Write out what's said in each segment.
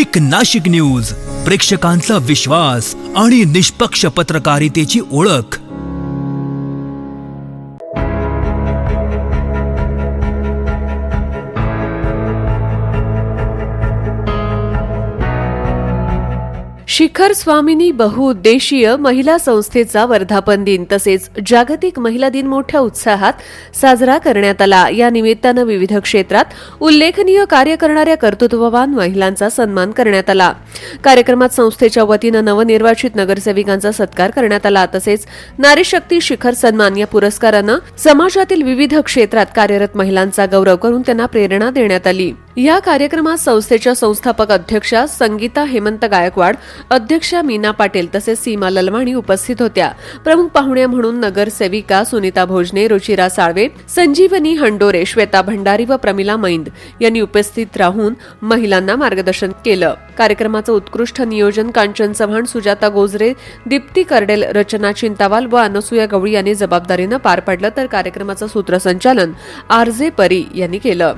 एक नाशिक न्यूज, प्रेक्षकांचा विश्वास आणि निष्पक्ष पत्रकारितेची ओळख। शिखर स्वामिनी बहुउद्देशीय महिला संस्थेचा वर्धापन दिन तसेच जागतिक महिला दिन मोठ्या उत्साहात साजरा करण्यात आला। या निमित्तानं विविध क्षेत्रात उल्लेखनीय कार्य करणाऱ्या कर्तृत्ववान महिलांचा सन्मान करण्यात आला। कार्यक्रमात संस्थेच्या वतीनं नवनिर्वाचित नगरसेविकांचा सत्कार करण्यात आला। तसेच नारी शक्ती शिखर सन्मान या पुरस्कारानं समाजातील विविध क्षेत्रात कार्यरत महिलांचा गौरव करून त्यांना प्रेरणा देण्यात आली। या कार्यक्रमात संस्थेच्या संस्थापक अध्यक्षा संगीता हेमंत गायकवाड, अध्यक्षा मीना पाटील तसेच सीमा ललवाणी उपस्थित होत्या। प्रमुख पाहुण्या म्हणून नगरसेविका सुनीता भोजने, रुचिरा साळवे, संजीवनी हंडोरे, श्वेता भंडारी व प्रमिला मैंद यांनी उपस्थित राहून महिलांना मार्गदर्शन केलं। कार्यक्रमाचं उत्कृष्ट नियोजन कांचन चव्हाण, सुजाता गोजरे, दीप्ती कर्डेल, रचना चिंतावाल व अनसुया गवळी यांनी जबाबदारीनं पार पाडलं, तर कार्यक्रमाचं सूत्रसंचालन आरजे परी यांनी केलं।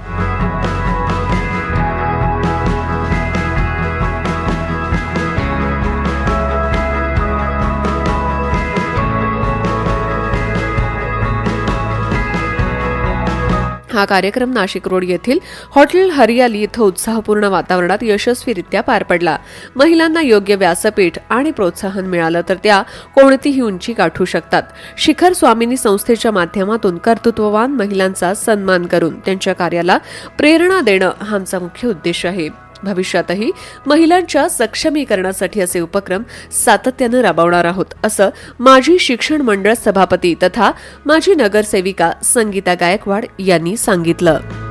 हा कार्यक्रम नाशिक रोड येथील हॉटेल हरियाली इथं उत्साहपूर्ण वातावरणात यशस्वीरित्या पार पडला। महिलांना योग्य व्यासपीठ आणि प्रोत्साहन मिळालं तर त्या कोणतीही उंची गाठू शकतात। शिखर स्वामिनी संस्थेच्या माध्यमातून कर्तृत्ववान महिलांचा सन्मान करून त्यांच्या कार्याला प्रेरणा देणं हा आमचा मुख्य उद्देश आहे। भविष्यातही महिलांच्या सक्षमीकरणासाठी असे उपक्रम सातत्यानं राबवणार आहोत, असं माजी शिक्षण मंडळ सभापती तथा माजी नगरसेविका संगीता गायकवाड यांनी सांगितलं।